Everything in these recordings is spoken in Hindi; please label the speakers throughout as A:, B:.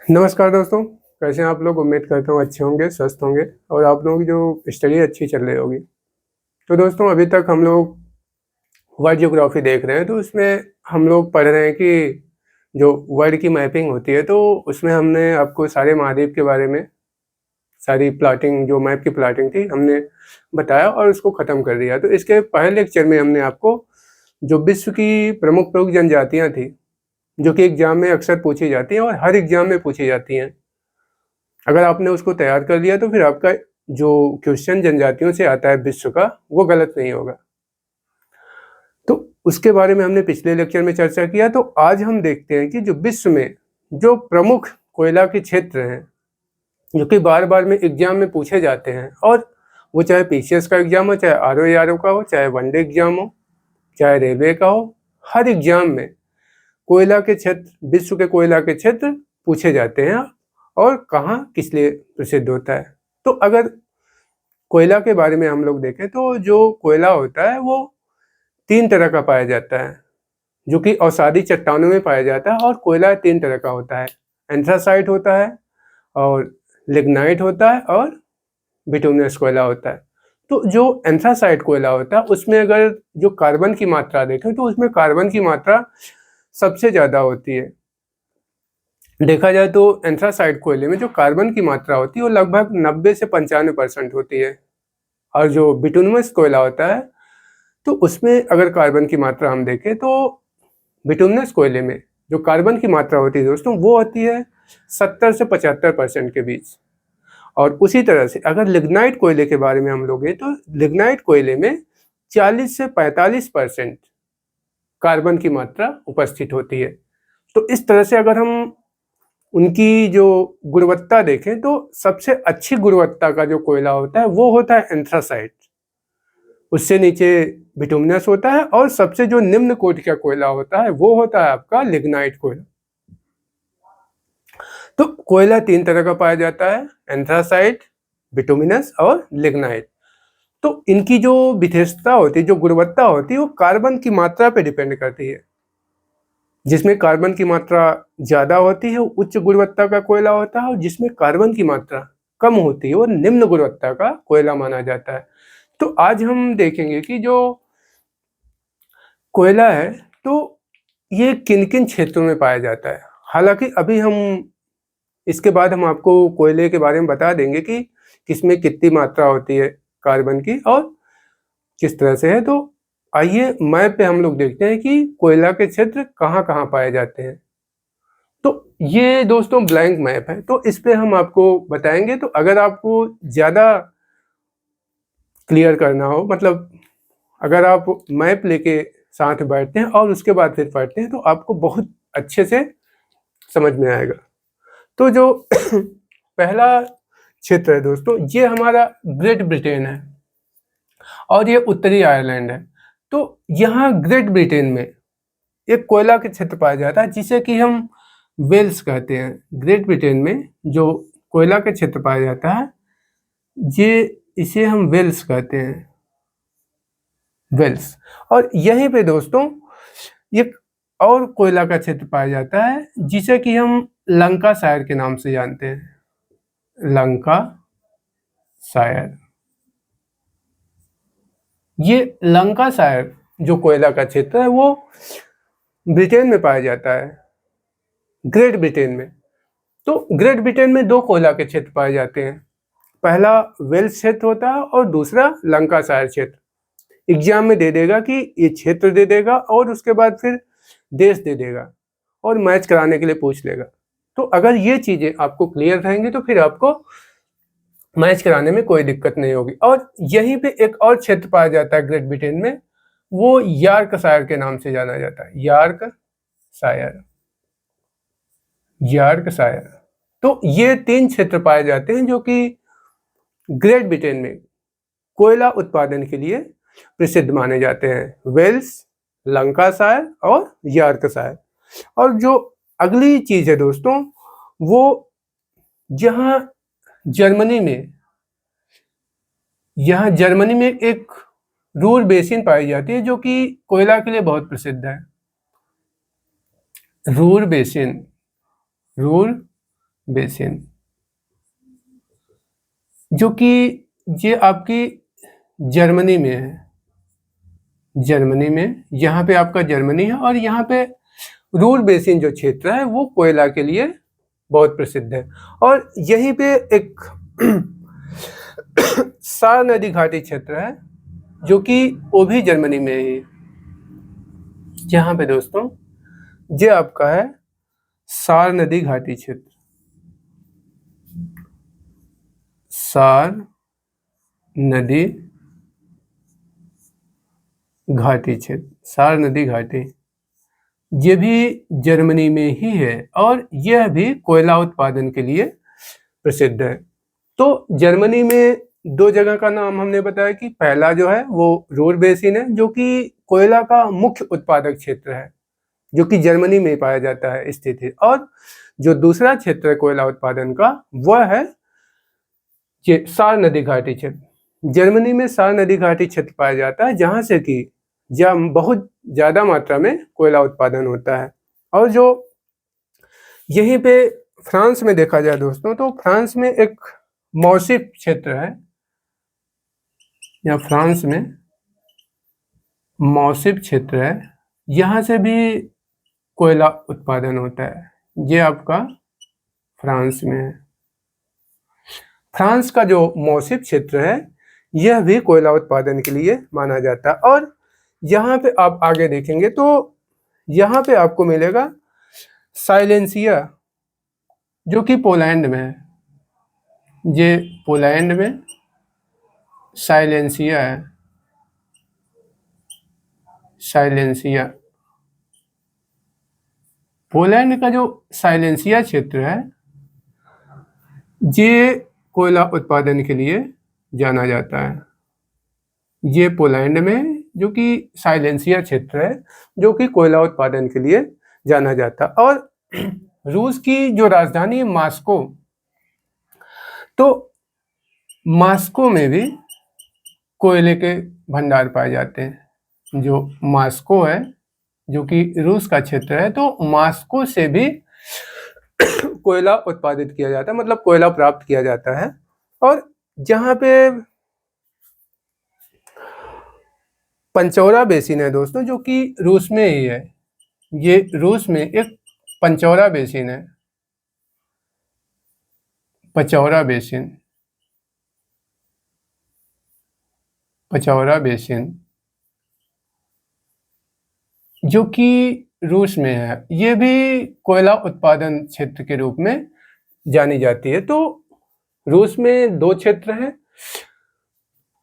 A: नमस्कार दोस्तों, कैसे हैं आप लोग। उम्मीद करता हूँ अच्छे होंगे, स्वस्थ होंगे और आप लोगों की जो स्टडी अच्छी चल रही होगी। तो दोस्तों, अभी तक हम लोग वर्ल्ड ज्योग्राफी देख रहे हैं, तो उसमें हम लोग पढ़ रहे हैं कि जो वर्ल्ड की मैपिंग होती है, तो उसमें हमने आपको सारे महाद्वीप के बारे में सारी प्लॉटिंग, जो मैप की प्लॉटिंग थी, हमने बताया और उसको ख़त्म कर दिया। तो इसके पहले लेक्चर में हमने आपको जो विश्व की प्रमुख प्रमुख जनजातियाँ थी, जो कि एग्जाम में अक्सर पूछी जाती हैं और हर एग्जाम में पूछी जाती हैं, अगर आपने उसको तैयार कर लिया तो फिर आपका जो क्वेश्चन जनजातियों से आता है विश्व का, वो गलत नहीं होगा। तो उसके बारे में हमने पिछले लेक्चर में चर्चा किया। तो आज हम देखते हैं कि जो विश्व में जो प्रमुख कोयला के क्षेत्र हैं, जो कि बार बार में एग्जाम में पूछे जाते हैं, और वो चाहे पीसीएस का एग्जाम हो, चाहे आरओ का हो, चाहे वनडे एग्जाम हो, चाहे रेलवे का हो, हर एग्जाम में कोयला के क्षेत्र, विश्व के कोयला के क्षेत्र पूछे जाते हैं और कहाँ किस लिए प्रसिद्ध होता है। तो अगर कोयला के बारे में हम लोग देखें तो जो कोयला होता है वो 3 तरह का पाया जाता है, जो कि अवसादी चट्टानों में पाया जाता है। और कोयला 3 तरह का होता है, एंथ्रासाइट होता है और लिग्नाइट होता है और बिटुमिनस कोयला होता है। तो जो एंथ्रासाइट कोयला होता है उसमें अगर जो कार्बन की मात्रा देखें तो उसमें कार्बन की मात्रा सबसे ज़्यादा होती है। देखा जाए तो एंथ्रासाइट कोयले में जो कार्बन की मात्रा होती है वो लगभग 90 से 95% होती है। और जो बिटुमिनस कोयला होता है तो उसमें अगर कार्बन की मात्रा हम देखें तो बिटुमिनस कोयले में जो कार्बन की मात्रा होती है दोस्तों, वो होती है 70 से 75% के बीच। और उसी तरह से अगर लिग्नाइट कोयले के बारे में हम लोग हैं तो लिग्नाइट कोयले में 40 से 45% कार्बन की मात्रा उपस्थित होती है। तो इस तरह से अगर हम उनकी जो गुणवत्ता देखें तो सबसे अच्छी गुणवत्ता का जो कोयला होता है वो होता है एंथ्रासाइट, उससे नीचे बिटुमिनस होता है, और सबसे जो निम्न कोटि का कोयला होता है वो होता है आपका लिग्नाइट कोयला। तो कोयला 3 तरह का पाया जाता है, एंथ्रासाइट, बिटुमिनस और लिग्नाइट। तो इनकी जो विशेषता होती है, जो गुणवत्ता होती है, वो कार्बन की मात्रा पे डिपेंड करती है। जिसमें कार्बन की मात्रा ज़्यादा होती है वो उच्च गुणवत्ता का कोयला होता है, और जिसमें कार्बन की मात्रा कम होती है वो निम्न गुणवत्ता का कोयला माना जाता है। तो आज हम देखेंगे कि जो कोयला है तो ये किन किन क्षेत्रों में पाया जाता है। हालांकि अभी हम इसके बाद हम आपको कोयले के बारे में बता देंगे कि किसमें कितनी मात्रा होती है कार्बन की और किस तरह से है। तो आइए मैप पे हम लोग देखते हैं कि कोयला के क्षेत्र कहाँ कहाँ पाए जाते हैं। तो ये दोस्तों ब्लैंक मैप है, तो इस पे हम आपको बताएंगे। तो अगर आपको ज़्यादा क्लियर करना हो, मतलब अगर आप मैप लेके साथ बैठते हैं और उसके बाद फिर पढ़ते हैं तो आपको बहुत अच्छे से समझ में आएगा। तो जो पहला क्षेत्र है दोस्तों, ये हमारा ग्रेट ब्रिटेन है और ये उत्तरी आयरलैंड है। तो यहाँ ग्रेट ब्रिटेन में एक कोयला के क्षेत्र पाया जाता है जिसे कि हम वेल्स कहते हैं। ग्रेट ब्रिटेन में जो कोयला के क्षेत्र पाया जाता है ये इसे हम वेल्स कहते हैं, वेल्स। और यहीं पे दोस्तों एक और कोयला का क्षेत्र पाया जाता है जिसे कि हम लंकाशायर के नाम से जानते हैं, लंकाशायर। ये लंकाशायर जो कोयला का क्षेत्र है वो ब्रिटेन में पाया जाता है, ग्रेट ब्रिटेन में। तो ग्रेट ब्रिटेन में 2 कोयला के क्षेत्र पाए जाते हैं, पहला वेल्स क्षेत्र होता है और दूसरा लंकाशायर क्षेत्र। एग्जाम में दे देगा कि ये क्षेत्र दे देगा और उसके बाद फिर देश दे देगा और मैच कराने के लिए पूछ लेगा। तो अगर ये चीज़ें आपको क्लियर रहेंगी तो फिर आपको मैच कराने में कोई दिक्कत नहीं होगी। और यहीं पे एक और क्षेत्र पाया जाता है ग्रेट ब्रिटेन में, वो यॉर्कशायर के नाम से जाना जाता है, यॉर्कशायर, यॉर्कशायर। तो ये 3 क्षेत्र पाए जाते हैं जो कि ग्रेट ब्रिटेन में कोयला उत्पादन के लिए प्रसिद्ध माने जाते हैं, वेल्स, लंकाशायर और यॉर्कशायर। और जो अगली चीज़ है दोस्तों, वो जहाँ जर्मनी में एक रूर बेसिन पाई जाती है जो कि कोयला के लिए बहुत प्रसिद्ध है। रूर बेसिन, रूर बेसिन, जो कि ये आपकी जर्मनी में है। जर्मनी में, यहाँ पे आपका जर्मनी है, और यहाँ पे रूर बेसिन जो क्षेत्र है वो कोयला के लिए बहुत प्रसिद्ध है। और यहीं पे एक सार नदी घाटी क्षेत्र है, जो कि वो भी जर्मनी में ही। यहाँ पे दोस्तों ये आपका है सार नदी घाटी क्षेत्र। सार नदी घाटी क्षेत्र, सार नदी घाटी, ये भी जर्मनी में ही है, और यह भी कोयला उत्पादन के लिए प्रसिद्ध है। तो जर्मनी में दो जगह का नाम हमने बताया कि पहला जो है वो रूर बेसिन है, जो कि कोयला का मुख्य उत्पादक क्षेत्र है, जो कि जर्मनी में पाया जाता है स्थित है। और जो दूसरा क्षेत्र है कोयला उत्पादन का, वह है ये सार नदी घाटी क्षेत्र। जर्मनी में सार नदी घाटी क्षेत्र पाया जाता है, जहां से कि बहुत ज्यादा मात्रा में कोयला उत्पादन होता है। और जो यहीं पे फ्रांस में देखा जाए दोस्तों, तो फ्रांस में एक मौसिफ क्षेत्र है, या फ्रांस में मौसिफ क्षेत्र है, यहाँ से भी कोयला उत्पादन होता है। ये आपका फ्रांस में है। फ्रांस का जो मौसिफ क्षेत्र है, यह भी कोयला उत्पादन के लिए माना जाता है। और यहाँ पे आप आगे देखेंगे तो यहाँ पे आपको मिलेगा साइलेंसिया, जो कि पोलैंड में है। ये पोलैंड में साइलेंसिया है, साइलेंसिया। पोलैंड का जो साइलेंसिया क्षेत्र है, ये कोयला उत्पादन के लिए जाना जाता है। ये पोलैंड में जो कि साइलेंसिया क्षेत्र है, जो कि कोयला उत्पादन के लिए जाना जाता है। और रूस की जो राजधानी है मॉस्को, तो मॉस्को में भी कोयले के भंडार पाए जाते हैं। जो मॉस्को है, जो कि रूस का क्षेत्र है, तो मॉस्को से भी कोयला उत्पादित किया जाता है, मतलब कोयला प्राप्त किया जाता है। और जहाँ पे पंचौरा बेसिन है दोस्तों, जो कि रूस में ही है। ये रूस में एक पंचौरा बेसिन है, पचौरा बेसिन, पचौरा बेसिन, जो कि रूस में है। ये भी कोयला उत्पादन क्षेत्र के रूप में जानी जाती है। तो रूस में दो क्षेत्र हैं।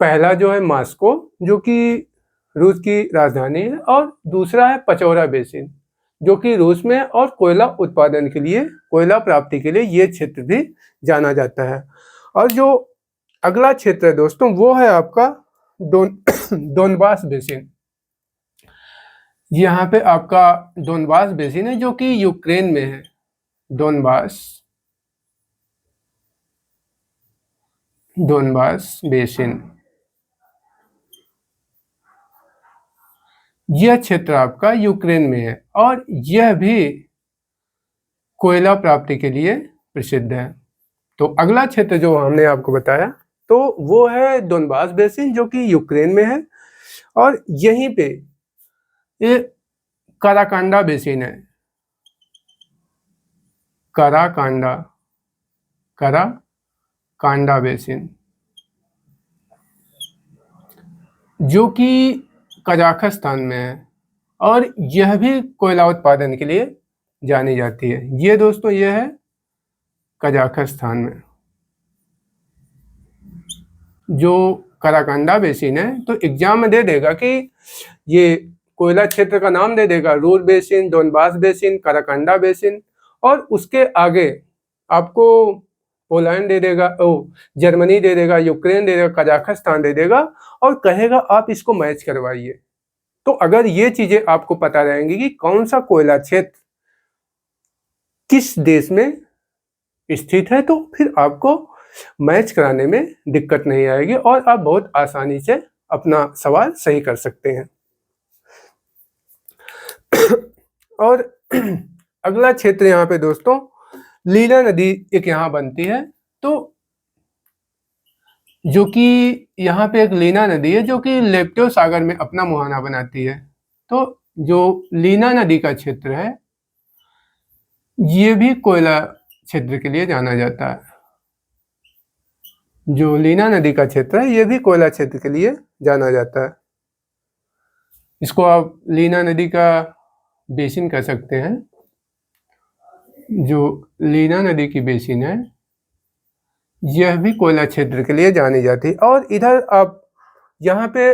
A: पहला जो है मॉस्को, जो कि रूस की राजधानी है, और दूसरा है पचौरा बेसिन, जो कि रूस में, और कोयला उत्पादन के लिए, कोयला प्राप्ति के लिए ये क्षेत्र भी जाना जाता है। और जो अगला क्षेत्र है दोस्तों, वो है आपका डोनबास बेसिन। यहाँ पे आपका डोनबास बेसिन है, जो कि यूक्रेन में है। डोनबास, डोनबास बेसिन, यह क्षेत्र आपका यूक्रेन में है, और यह भी कोयला प्राप्ति के लिए प्रसिद्ध है। तो अगला क्षेत्र जो हमने आपको बताया, तो वो है डोनबास बेसिन, जो कि यूक्रेन में है। और यहीं पे ये काराकांडा बेसिन है, काराकांडा, काराकांडा बेसिन, जो कि कजाकिस्तान में है, और यह भी कोयला उत्पादन के लिए जानी जाती है। ये दोस्तों ये है कजाकिस्तान में। जो काराकांडा बेसिन है, तो एग्जाम में दे देगा कि ये कोयला क्षेत्र का नाम दे देगा, Ruhr basin, Donbas basin, Karaganda basin, और उसके आगे आपको पोलैंड दे देगा, जर्मनी दे देगा, यूक्रेन दे देगा, कजाकिस्तान दे देगा, और कहेगा आप इसको मैच करवाइए। तो अगर ये चीजें आपको पता रहेंगी कि कौन सा कोयला क्षेत्र किस देश में स्थित है, तो फिर आपको मैच कराने में दिक्कत नहीं आएगी, और आप बहुत आसानी से अपना सवाल सही कर सकते हैं। और अगला क्षेत्र यहाँ पे दोस्तों लीना नदी एक यहाँ बनती है, तो जो कि यहाँ पे एक लीना नदी है जो कि लेप्टो सागर में अपना मुहाना बनाती है। तो जो लीना नदी का क्षेत्र है ये भी कोयला क्षेत्र के लिए जाना जाता है। जो लीना नदी का क्षेत्र है ये भी कोयला क्षेत्र के लिए जाना जाता है। इसको आप लीना नदी का बेसिन कह सकते हैं। जो लीना नदी की बेसिन है यह भी कोयला क्षेत्र के लिए जानी जाती है। और इधर आप यहाँ पे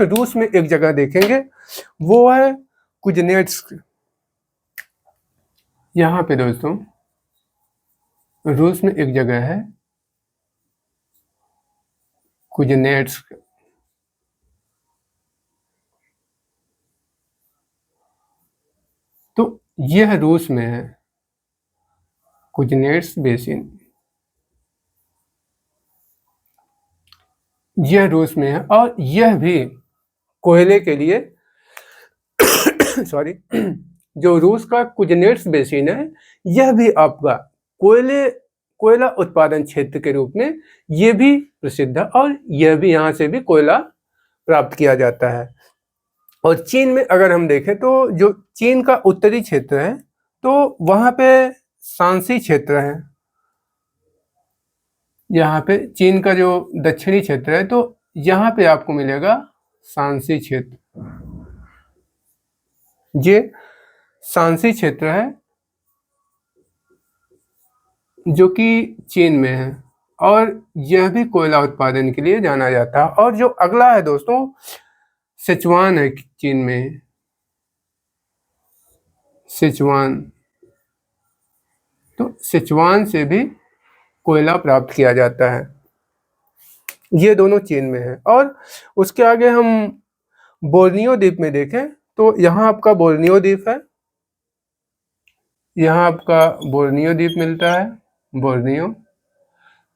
A: रूस में एक जगह देखेंगे, वो है कुजनेट्स्क। यहाँ पे दोस्तों रूस में एक जगह है कुजनेट्स्क। तो यह रूस में है कुजनेट्स्क बेसिन, यह रूस में है और यह भी कोयले के लिए सॉरी जो रूस का कुजनेट्स्क बेसिन है यह भी आपका कोयला उत्पादन क्षेत्र के रूप में ये भी प्रसिद्ध है और यह भी यहाँ से भी कोयला प्राप्त किया जाता है। और चीन में अगर हम देखें तो जो चीन का उत्तरी क्षेत्र है तो वहाँ पे शांसी क्षेत्र है। यहाँ पे चीन का जो दक्षिणी क्षेत्र है तो यहाँ पे आपको मिलेगा शांसी क्षेत्र। ये शांसी क्षेत्र है जो कि चीन में है और यह भी कोयला उत्पादन के लिए जाना जाता है। और जो अगला है दोस्तों सिचुआन है चीन में, सिचुआन। तो सिचुआन से भी कोयला प्राप्त किया जाता है। ये दोनों चीन में है। और उसके आगे हम बोर्नियो द्वीप में देखें तो यहाँ आपका बोर्नियो द्वीप है, यहाँ आपका बोर्नियो द्वीप मिलता है, बोर्नियो।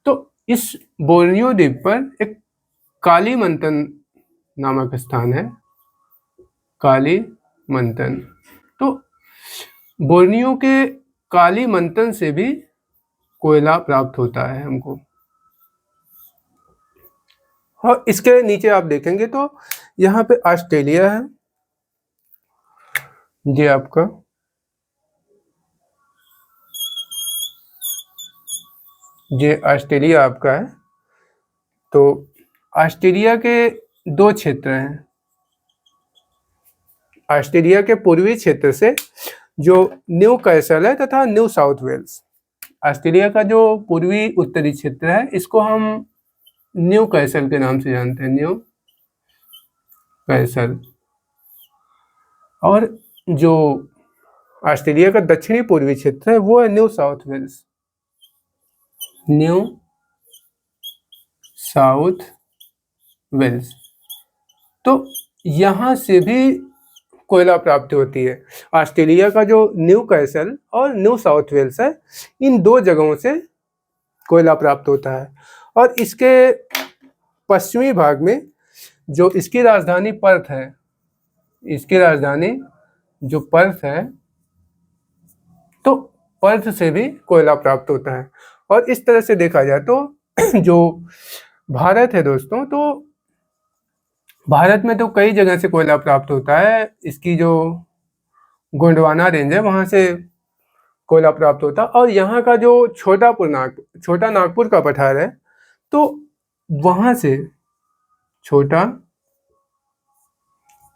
A: तो इस बोर्नियो द्वीप पर एक कालीमंतन नामक स्थान है, कालीमंतन। तो बोर्नियो के कालीमंतन से भी कोयला प्राप्त होता है हमको। और इसके नीचे आप देखेंगे तो यहाँ पे ऑस्ट्रेलिया है, ये आपका ये ऑस्ट्रेलिया आपका है। तो ऑस्ट्रेलिया के दो क्षेत्र हैं। ऑस्ट्रेलिया के पूर्वी क्षेत्र से जो न्यू कैसल है तथा न्यू साउथ वेल्स। ऑस्ट्रेलिया का जो पूर्वी उत्तरी क्षेत्र है इसको हम न्यू कैसल के नाम से जानते हैं, न्यू कैसल। और जो ऑस्ट्रेलिया का दक्षिणी पूर्वी क्षेत्र है वो है New South Wales, New South Wales. तो यहाँ से भी कोयला प्राप्ति होती है। ऑस्ट्रेलिया का जो न्यू कैसल और न्यू साउथ वेल्स है इन दो जगहों से कोयला प्राप्त होता है। और इसके पश्चिमी भाग में जो इसकी राजधानी पर्थ है, इसकी राजधानी जो पर्थ है तो पर्थ से भी कोयला प्राप्त होता है। और इस तरह से देखा जाए तो जो भारत है दोस्तों, तो भारत में तो कई जगह से कोयला प्राप्त होता है। इसकी जो गोंडवाना रेंज है वहाँ से कोयला प्राप्त होता है। और यहाँ का जो छोटा नागपुर का पठार है तो वहाँ से छोटा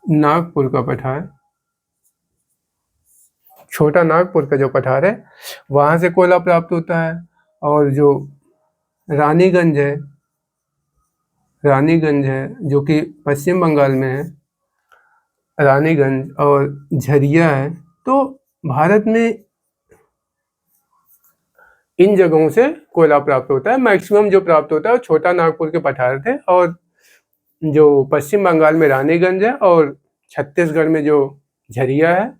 A: नागपुर का पठार, छोटा नागपुर का जो पठार है वहाँ से कोयला प्राप्त होता है। और जो रानीगंज है, रानीगंज है जो कि पश्चिम बंगाल में है, रानीगंज और झरिया है। तो भारत में इन जगहों से कोयला प्राप्त होता है। मैक्सिमम जो प्राप्त होता है वो छोटा नागपुर के पठार थे। और जो पश्चिम बंगाल में रानीगंज है और छत्तीसगढ़ में जो झरिया है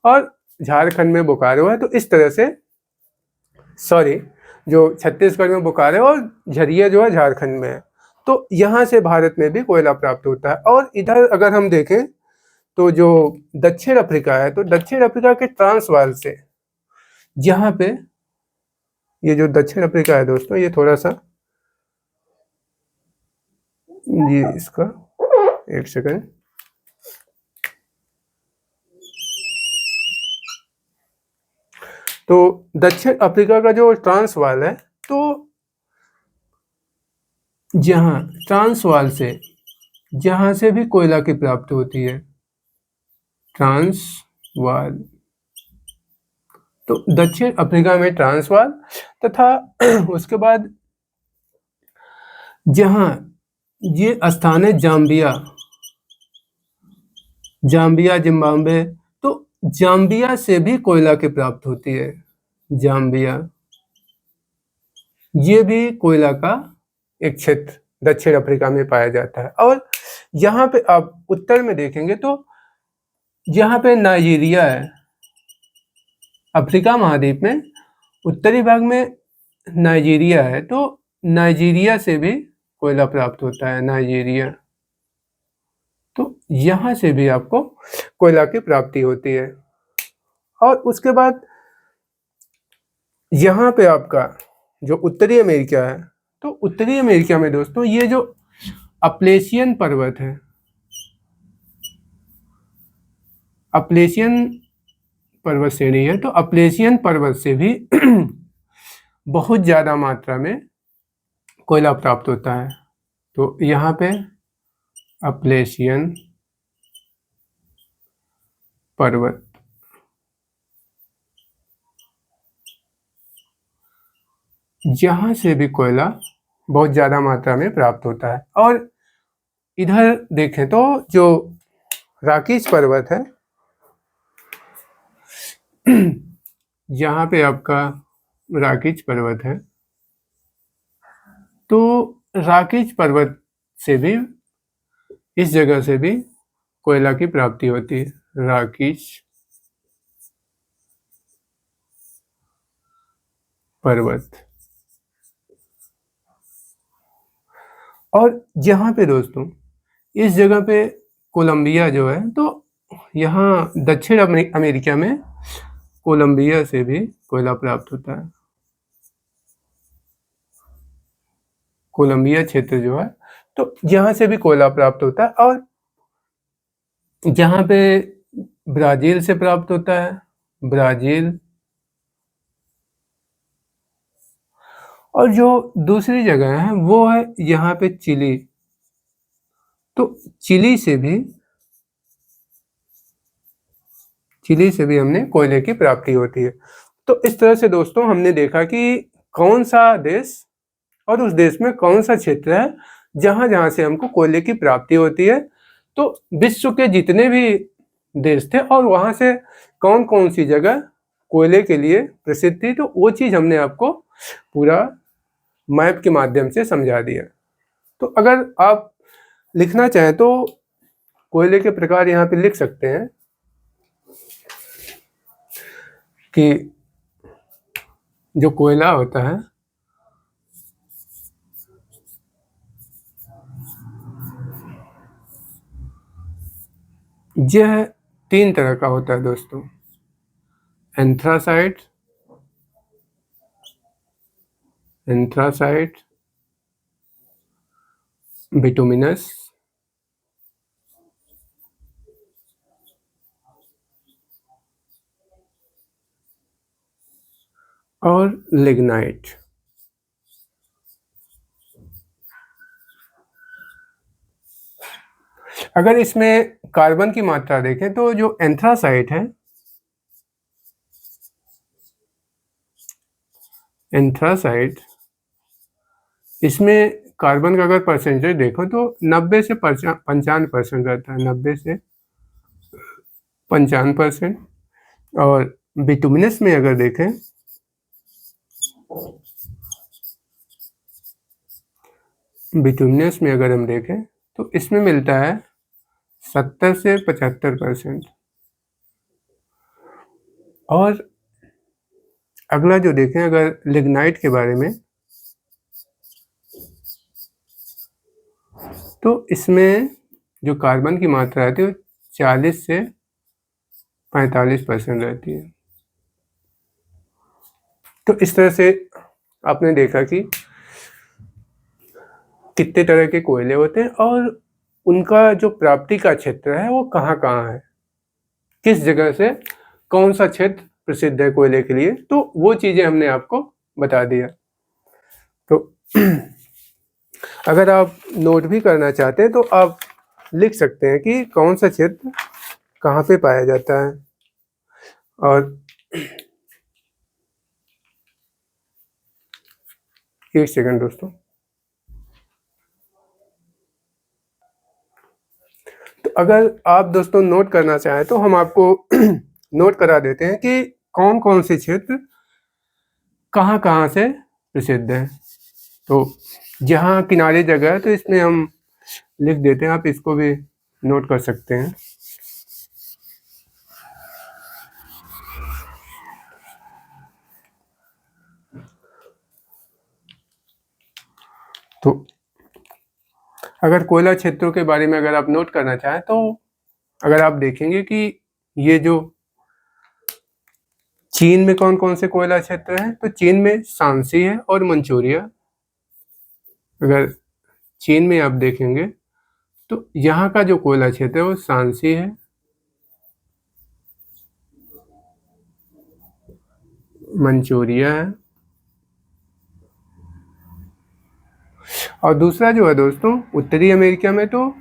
A: और झारखंड में बोकारो है। तो इस तरह से जो छत्तीसगढ़ में बोकारो और झरिया जो है झारखंड में है। तो यहाँ से भारत में भी कोयला प्राप्त होता है। और इधर अगर हम देखें तो जो दक्षिण अफ्रीका है तो दक्षिण अफ्रीका के ट्रांसवाल से यहाँ पे ये जो दक्षिण अफ्रीका है दोस्तों, ये थोड़ा सा, ये इसका एक सेकंड, तो दक्षिण अफ्रीका का जो ट्रांसवाल है, तो जहां ट्रांसवाल से, जहां से भी कोयला की प्राप्ति होती है, ट्रांसवाल, तो दक्षिण अफ्रीका में ट्रांसवाल, तथा उसके बाद जहां ये स्थान है जाम्बिया, जाम्बिया जिम्बाब्वे, तो जाम्बिया से भी कोयला की प्राप्ति होती है, जाम्बिया, ये भी कोयला का एक क्षेत्र दक्षिण अफ्रीका में पाया जाता है। और यहाँ पे आप उत्तर में देखेंगे तो यहाँ पे नाइजीरिया है, अफ्रीका महाद्वीप में उत्तरी भाग में नाइजीरिया है, तो नाइजीरिया से भी कोयला प्राप्त होता है, नाइजीरिया, तो यहाँ से भी आपको कोयला की प्राप्ति होती है। और उसके बाद यहाँ पे आपका जो उत्तरी अमेरिका है, तो उत्तरी अमेरिका में दोस्तों ये जो अपलेशियन पर्वत है, अपलेशियन पर्वत श्रेणी है, तो अपलेशियन पर्वत से भी बहुत ज़्यादा मात्रा में कोयला प्राप्त होता है। तो यहाँ पे अपलेशियन पर्वत, यहाँ से भी कोयला बहुत ज़्यादा मात्रा में प्राप्त होता है। और इधर देखें तो जो राकीज पर्वत है, यहाँ पे आपका राकीज पर्वत है, तो राकीज पर्वत से भी, इस जगह से भी कोयला की प्राप्ति होती है, राकीज पर्वत। और यहाँ पे दोस्तों इस जगह पे कोलंबिया जो है, तो यहाँ दक्षिण अमेरिका में कोलंबिया से भी कोयला प्राप्त होता है, कोलंबिया क्षेत्र जो है, तो यहाँ से भी कोयला प्राप्त होता है। और जहाँ पे ब्राज़ील से प्राप्त होता है, ब्राज़ील, और जो दूसरी जगह है वो है यहाँ पे चिली, तो चिली से भी हमने कोयले की प्राप्ति होती है। तो इस तरह से दोस्तों हमने देखा कि कौन सा देश और उस देश में कौन सा क्षेत्र है जहाँ से हमको कोयले की प्राप्ति होती है। तो विश्व के जितने भी देश थे और वहाँ से कौन कौन सी जगह कोयले के लिए प्रसिद्ध थी, तो वो चीज़ हमने आपको पूरा मैप के माध्यम से समझा दिया। तो अगर आप लिखना चाहें तो कोयले के प्रकार यहाँ पे लिख सकते हैं कि जो कोयला होता है, यह 3 तरह का होता है दोस्तों, एंथ्रासाइट, बिटुमिनस और लिग्नाइट। अगर इसमें कार्बन की मात्रा देखें तो जो एंथ्रासाइट है, एंथ्रासाइट, इसमें कार्बन का अगर परसेंटेज देखो तो 90 से 55% रहता है, 90 से 55%। और बिटुमिनस में अगर देखें, बिटुमिनस में अगर हम देखें तो इसमें मिलता है 70 से 75%। और अगला जो देखें अगर लिग्नाइट के बारे में, तो इसमें जो कार्बन की मात्रा रहती है वो 40 से 45% रहती है। तो इस तरह से आपने देखा कि कितने तरह के कोयले होते हैं और उनका जो प्राप्ति का क्षेत्र है वो कहाँ कहाँ है, किस जगह से कौन सा क्षेत्र प्रसिद्ध है कोयले के लिए, तो वो चीज़ें हमने आपको बता दिया। तो अगर आप नोट भी करना चाहते हैं तो आप लिख सकते हैं कि कौन सा क्षेत्र कहाँ पे पाया जाता है। और एक सेकंड दोस्तों, तो अगर आप दोस्तों नोट करना चाहें तो हम आपको नोट करा देते हैं कि कौन कौन से क्षेत्र कहाँ कहाँ से प्रसिद्ध हैं। तो जहाँ किनारे जगह है तो इसमें हम लिख देते हैं, आप इसको भी नोट कर सकते हैं। तो अगर कोयला क्षेत्रों के बारे में अगर आप नोट करना चाहें तो अगर आप देखेंगे कि ये जो चीन में कौन कौन से कोयला क्षेत्र हैं, तो चीन में शांसी है और मंचूरिया। अगर चीन में आप देखेंगे तो यहाँ का जो कोयला क्षेत्र है वो शांसी है, मंचूरिया है, और दूसरा जो है दोस्तों उत्तरी अमेरिका में तो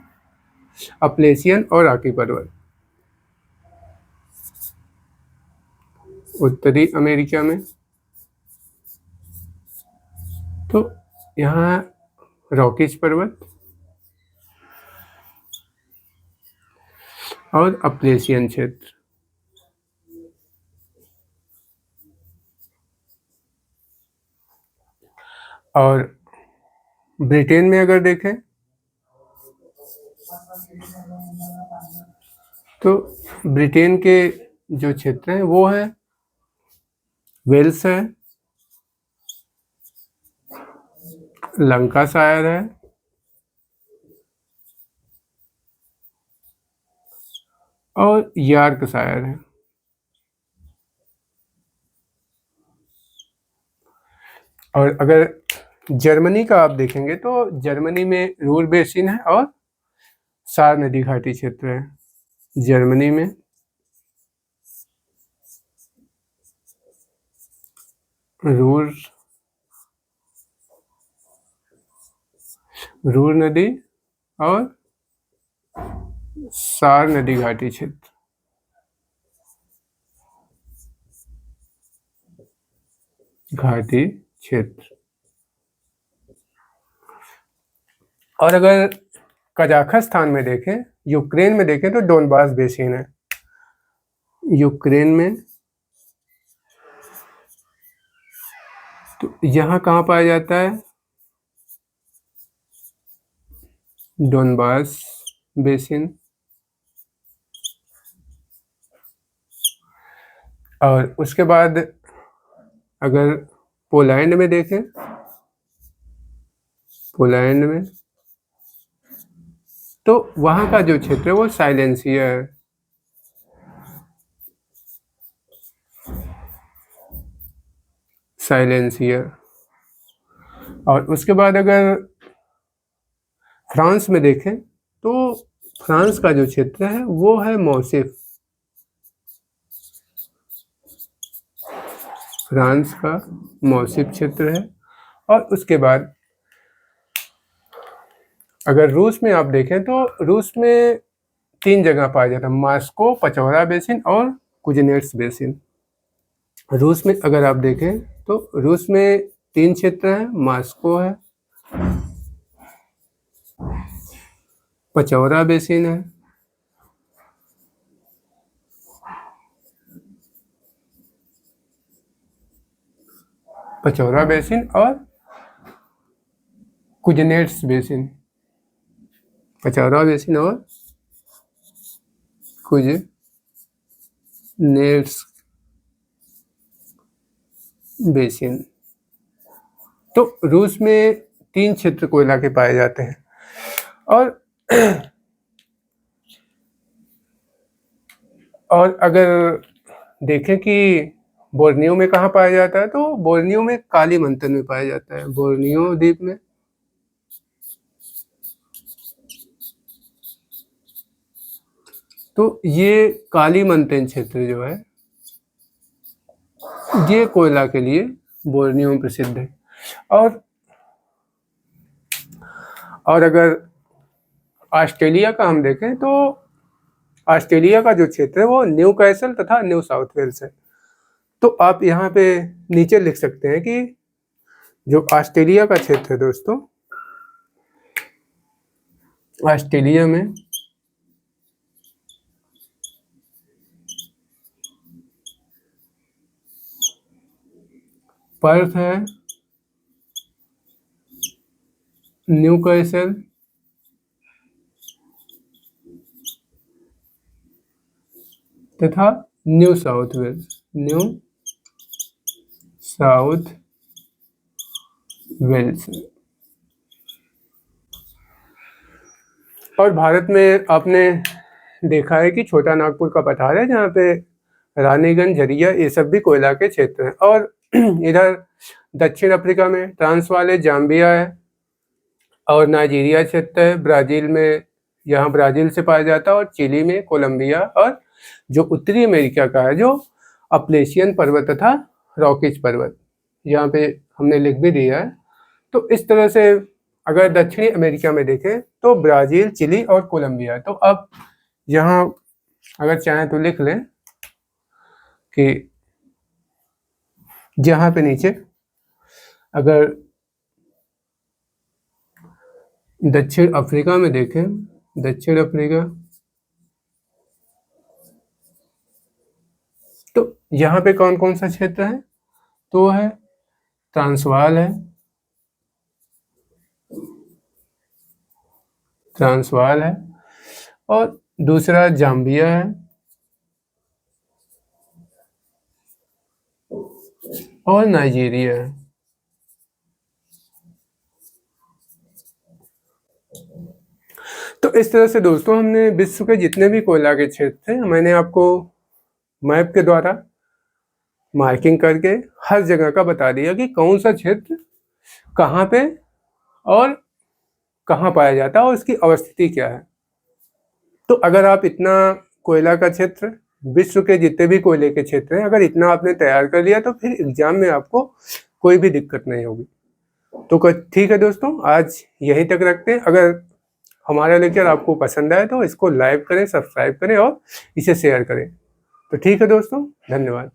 A: अपलेशियन और रॉकी पर्वत। उत्तरी अमेरिका में तो यहाँ रॉकीज पर्वत और अपलेशियन क्षेत्र। और ब्रिटेन में अगर देखें तो ब्रिटेन के जो क्षेत्र हैं वो है वेल्स है, लंकाशायर है, और यॉर्कशायर है। और अगर जर्मनी का आप देखेंगे तो जर्मनी में रूर बेसिन है और सार नदी घाटी क्षेत्र है। जर्मनी में रूर नदी और सार नदी घाटी क्षेत्र। और अगर कजाकिस्तान में देखें, यूक्रेन में देखें तो डोनबास बेसिन है। यूक्रेन में तो यहाँ कहाँ पाया जाता है, डोनबास बेसिन। और उसके बाद अगर पोलैंड में देखें, पोलैंड में तो वहाँ का जो क्षेत्र है वो साइलेंसिया है। साइलेंसिया। और उसके बाद अगर फ्रांस में देखें तो फ्रांस का जो क्षेत्र है वो है मौसिफ। फ्रांस का मौसिफ क्षेत्र है। और उसके बाद अगर रूस में आप देखें तो रूस में 3 जगह पाया जाता है, मॉस्को, पचौरा बेसिन और कुजनेट्स बेसिन। रूस में अगर आप देखें तो रूस में 3 क्षेत्र हैं, मॉस्को है, पचौरा बेसिन है, पचौरा बेसिन और कुजनेट्स बेसिन। पचौरा बेसिन और कुजनेट्स बेसिन। तो रूस में 3 क्षेत्र कोयला के पाए जाते हैं। और अगर देखें कि बोर्नियो में कहाँ पाया जाता है? तो बोर्नियो में कालीमंतन में पाया जाता है, बोर्नियो द्वीप में। तो ये कालीमंतन क्षेत्र जो है ये कोयला के लिए बोर्नियो में प्रसिद्ध है। और अगर ऑस्ट्रेलिया का हम देखें तो ऑस्ट्रेलिया का जो क्षेत्र है वो न्यू कैसल तथा न्यू साउथ वेल्स है। तो आप यहाँ पे नीचे लिख सकते हैं कि जो ऑस्ट्रेलिया का क्षेत्र है दोस्तों, ऑस्ट्रेलिया में पर्थ है, न्यू कैसल तथा New South Wales, New South Wales. और भारत में आपने देखा है कि छोटा नागपुर का पठार है जहाँ पे रानीगंज, झरिया ये सब भी कोयला के क्षेत्र हैं। और इधर दक्षिण अफ्रीका में ट्रांसवाल है, जाम्बिया है और नाइजीरिया क्षेत्र है। ब्राज़ील में, यहाँ ब्राज़ील से पाया जाता है। और चिली में कोलंबिया। और जो उत्तरी अमेरिका का है जो अपलेशियन पर्वत तथा रॉकीज पर्वत, यहाँ पे हमने लिख भी दिया है। तो इस तरह से अगर दक्षिणी अमेरिका में देखें तो ब्राज़ील, चिली और कोलंबिया। तो अब यहाँ अगर चाहें तो लिख लें कि जहाँ पे नीचे अगर दक्षिण अफ्रीका में देखें, दक्षिण अफ्रीका, तो यहाँ पे कौन कौन सा क्षेत्र है? तो है ट्रांसवाल है, ट्रांसवाल है और दूसरा जाम्बिया है और नाइजीरिया है। तो इस तरह से दोस्तों हमने विश्व के जितने भी कोयला के क्षेत्र थे मैंने आपको मैप के द्वारा मार्किंग करके हर जगह का बता दिया कि कौन सा क्षेत्र कहाँ पे और कहाँ पाया जाता है और उसकी अवस्थिति क्या है। तो अगर आप इतना कोयला का क्षेत्र, विश्व के जितने भी कोयले के क्षेत्र हैं, अगर इतना आपने तैयार कर लिया तो फिर एग्जाम में आपको कोई भी दिक्कत नहीं होगी। तो ठीक है दोस्तों, आज यहीं तक रखते हैं। अगर हमारा लेक्चर आपको पसंद आए तो इसको लाइक करें, सब्सक्राइब करें और इसे शेयर करें। तो ठीक है दोस्तों, धन्यवाद।